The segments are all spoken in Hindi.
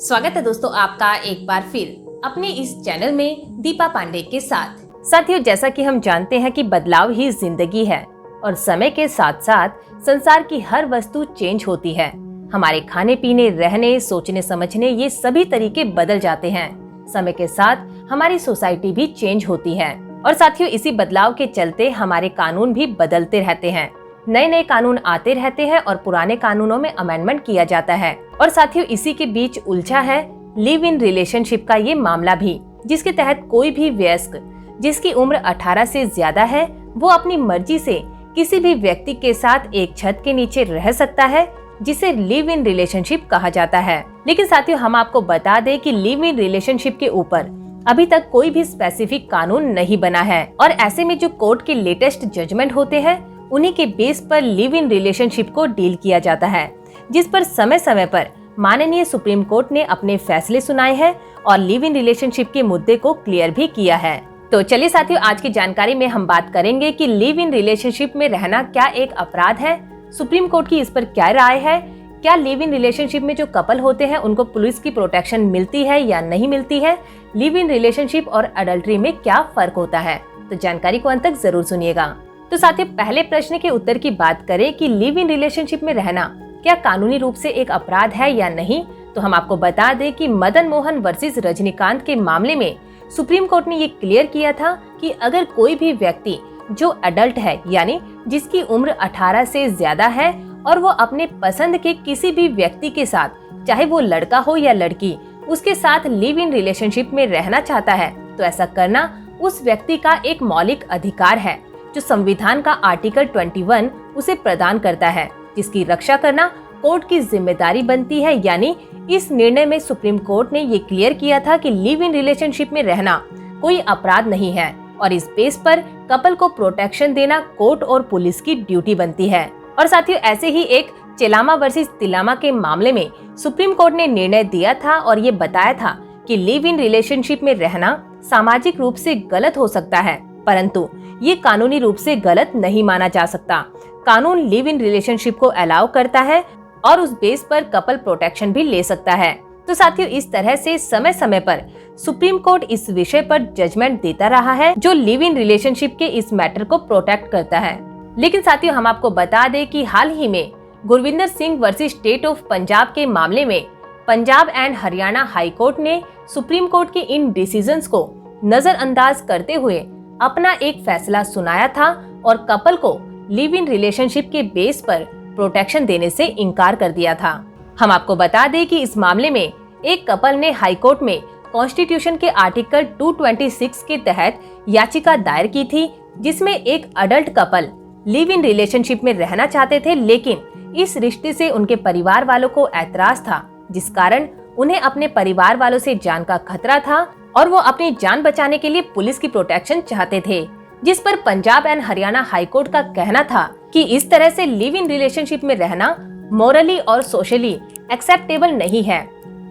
स्वागत है दोस्तों आपका एक बार फिर अपने इस चैनल में दीपा पांडे के साथ। साथियों, जैसा कि हम जानते हैं कि बदलाव ही जिंदगी है और समय के साथ साथ संसार की हर वस्तु चेंज होती है। हमारे खाने पीने, रहने, सोचने समझने ये सभी तरीके बदल जाते हैं। समय के साथ हमारी सोसाइटी भी चेंज होती है और साथियों इसी बदलाव के चलते हमारे कानून भी बदलते रहते हैं। नए नए कानून आते रहते हैं और पुराने कानूनों में अमेंडमेंट किया जाता है। और साथियों इसी के बीच उलझा है लिव इन रिलेशनशिप का ये मामला भी, जिसके तहत कोई भी वयस्क जिसकी उम्र 18 से ज्यादा है वो अपनी मर्जी से किसी भी व्यक्ति के साथ एक छत के नीचे रह सकता है, जिसे लिव इन रिलेशनशिप कहा जाता है। लेकिन साथियों हम आपको बता दें कि लिव इन रिलेशनशिप के ऊपर अभी तक कोई भी स्पेसिफिक कानून नहीं बना है और ऐसे में जो कोर्ट के लेटेस्ट जजमेंट होते हैं उन्हीं के बेस पर लिव इन रिलेशनशिप को डील किया जाता है, जिस पर समय समय पर माननीय सुप्रीम कोर्ट ने अपने फैसले सुनाए हैं और लिव इन रिलेशनशिप के मुद्दे को क्लियर भी किया है। तो चलिए साथियों, आज की जानकारी में हम बात करेंगे कि लिव इन रिलेशनशिप में रहना क्या एक अपराध है, सुप्रीम कोर्ट की इस पर क्या राय है, क्या लिव इन रिलेशनशिप में जो कपल होते हैं उनको पुलिस की प्रोटेक्शन मिलती है या नहीं मिलती है, लिव इन रिलेशनशिप और अडल्ट्री में क्या फर्क होता है। तो जानकारी को अंत तक जरूर सुनिएगा। तो साथियों पहले प्रश्न के उत्तर की बात करें कि लिव इन रिलेशनशिप में रहना क्या कानूनी रूप से एक अपराध है या नहीं, तो हम आपको बता दें कि मदन मोहन वर्सेस रजनीकांत के मामले में सुप्रीम कोर्ट ने ये क्लियर किया था कि अगर कोई भी व्यक्ति जो अडल्ट है यानी जिसकी उम्र 18 से ज्यादा है और वो अपने पसंद के किसी भी व्यक्ति के साथ, चाहे वो लड़का हो या लड़की, उसके साथ लिव इन रिलेशनशिप में रहना चाहता है तो ऐसा करना उस व्यक्ति का एक मौलिक अधिकार है जो संविधान का आर्टिकल 21 उसे प्रदान करता है, जिसकी रक्षा करना कोर्ट की जिम्मेदारी बनती है। यानी इस निर्णय में सुप्रीम कोर्ट ने ये क्लियर किया था कि लिव इन रिलेशनशिप में रहना कोई अपराध नहीं है और इस बेस पर कपल को प्रोटेक्शन देना कोर्ट और पुलिस की ड्यूटी बनती है। और साथियों ऐसे ही एक चेलामा वर्सेस तिलामा के मामले में सुप्रीम कोर्ट ने निर्णय दिया था और ये बताया था कि लिव इन रिलेशनशिप में रहना सामाजिक रूप से गलत हो सकता है, परंतु ये कानूनी रूप से गलत नहीं माना जा सकता। कानून लिव इन रिलेशनशिप को अलाउ करता है और उस बेस पर कपल प्रोटेक्शन भी ले सकता है। तो साथियों इस तरह से समय समय पर सुप्रीम कोर्ट इस विषय पर जजमेंट देता रहा है जो लिव इन रिलेशनशिप के इस मैटर को प्रोटेक्ट करता है। लेकिन साथियों हम आपको बता दें कि हाल ही में Gurvinder Singh versus state of Punjab के मामले में Punjab and Haryana high court ने सुप्रीम कोर्ट के इन डिसीजंस को नजरअंदाज करते हुए अपना एक फैसला सुनाया था और कपल को लिव इन रिलेशनशिप के बेस पर प्रोटेक्शन देने से इनकार कर दिया था। हम आपको बता दें कि इस मामले में एक कपल ने हाई कोर्ट में कॉन्स्टिट्यूशन के आर्टिकल 226 के तहत याचिका दायर की थी, जिसमें एक adult couple live in relationship में रहना चाहते थे, लेकिन इस रिश्ते से उनके परिवार वालों को ऐतराज था, जिस कारण उन्हें अपने परिवार वालों से जान का खतरा था और वो अपनी जान बचाने के लिए पुलिस की प्रोटेक्शन चाहते थे, जिस पर Punjab and Haryana high court का कहना था कि इस तरह से लिव इन रिलेशनशिप में रहना मोरली और सोशली एक्सेप्टेबल नहीं है।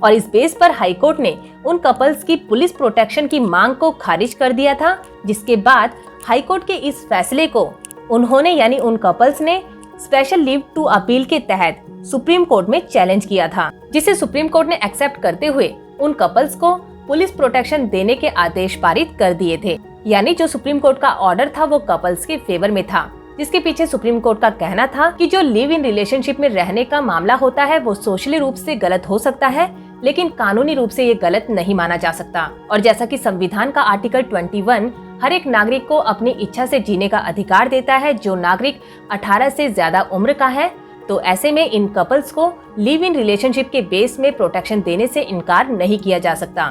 और इस बेस पर हाई कोर्ट ने उन कपल्स की पुलिस प्रोटेक्शन की मांग को खारिज कर दिया था, जिसके बाद हाई कोर्ट के इस फैसले को उन्होंने यानी उन कपल्स ने स्पेशल लीव टू अपील के तहत सुप्रीम कोर्ट में चैलेंज किया था, जिसे सुप्रीम कोर्ट ने एक्सेप्ट करते हुए उन कपल्स को पुलिस प्रोटेक्शन देने के आदेश पारित कर दिए थे। यानी जो सुप्रीम कोर्ट का ऑर्डर था वो कपल्स के फेवर में था, जिसके पीछे सुप्रीम कोर्ट का कहना था कि जो लिव इन रिलेशनशिप में रहने का मामला होता है वो सोशली रूप से गलत हो सकता है, लेकिन कानूनी रूप से ये गलत नहीं माना जा सकता। और जैसा कि संविधान का आर्टिकल 21 हर एक नागरिक को अपनी इच्छा से जीने का अधिकार देता है, जो नागरिक 18 से ज्यादा उम्र का है, तो ऐसे में इन कपल्स को लिव इन रिलेशनशिप के बेस में प्रोटेक्शन देने से इनकार नहीं किया जा सकता।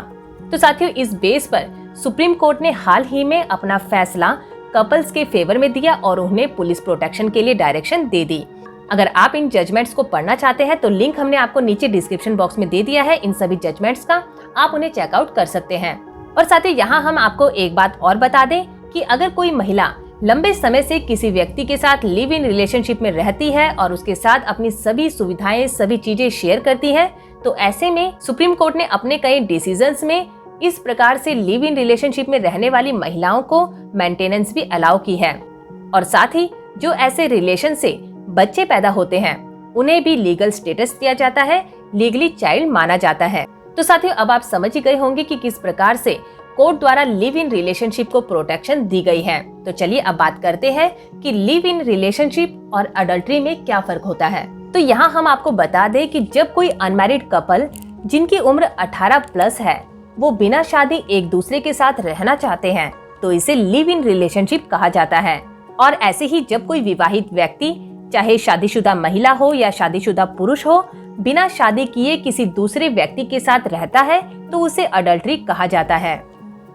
तो साथियों इस बेस पर सुप्रीम कोर्ट ने हाल ही में अपना फैसला कपल्स के फेवर में दिया और उन्हें पुलिस प्रोटेक्शन के लिए डायरेक्शन दे दी। अगर आप इन जजमेंट्स को पढ़ना चाहते हैं तो लिंक हमने आपको नीचे डिस्क्रिप्शन बॉक्स में दे दिया है इन सभी जजमेंट्स का, आप उन्हें चेकआउट कर सकते हैं। और साथ ही यहाँ हम आपको एक बात और बता दें कि अगर कोई महिला लंबे समय से किसी व्यक्ति के साथ लिव इन रिलेशनशिप में रहती है और उसके साथ अपनी सभी सुविधाएं, सभी चीजें शेयर करती है, तो ऐसे में सुप्रीम कोर्ट ने अपने कई डिसीजंस में इस प्रकार से लिव इन रिलेशनशिप में रहने वाली महिलाओं को मेंटेनेंस भी अलाउ की है। और साथ ही जो ऐसे रिलेशन से बच्चे पैदा होते हैं उन्हें भी लीगल स्टेटस दिया जाता है, लीगली चाइल्ड माना जाता है। तो साथियों अब आप समझ ही गए होंगे कि किस प्रकार से कोर्ट द्वारा लिव इन रिलेशनशिप को प्रोटेक्शन दी गई है। तो चलिए अब बात करते हैं कि लिव इन रिलेशनशिप और अडल्ट्री में क्या फर्क होता है। तो यहाँ हम आपको बता दें कि जब कोई अनमैरिड कपल जिनकी उम्र 18 प्लस है वो बिना शादी एक दूसरे के साथ रहना चाहते हैं तो इसे लिव इन रिलेशनशिप कहा जाता है। और ऐसे ही जब कोई विवाहित व्यक्ति चाहे शादीशुदा महिला हो या शादीशुदा पुरुष हो बिना शादी किए किसी दूसरे व्यक्ति के साथ रहता है तो उसे अडल्ट्री कहा जाता है।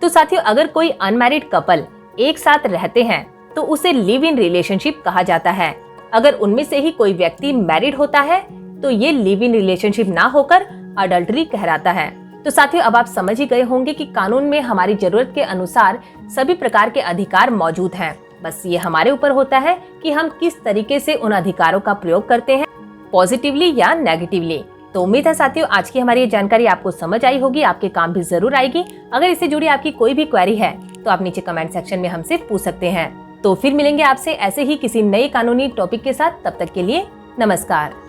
तो साथियों अगर कोई अनमैरिड कपल एक साथ रहते हैं तो उसे लिव इन रिलेशनशिप कहा जाता है। अगर उनमें से ही कोई व्यक्ति मैरिड होता है तो ये लिव इन रिलेशनशिप ना होकर अडल्ट्री कहलाता है। तो साथियों अब आप समझ ही गए होंगे कि कानून में हमारी जरूरत के अनुसार सभी प्रकार के अधिकार मौजूद हैं। बस ये हमारे ऊपर होता है कि हम किस तरीके से उन अधिकारों का प्रयोग करते हैं, पॉजिटिवली या नेगेटिवली। तो उम्मीद है साथियों आज की हमारी ये जानकारी आपको समझ आई होगी, आपके काम भी जरूर आएगी। अगर इससे जुड़ी आपकी कोई भी क्वेरी है तो आप नीचे कमेंट सेक्शन में हमसे पूछ सकते हैं। तो फिर मिलेंगे आपसे ऐसे ही किसी नए कानूनी टॉपिक के साथ। तब तक के लिए नमस्कार।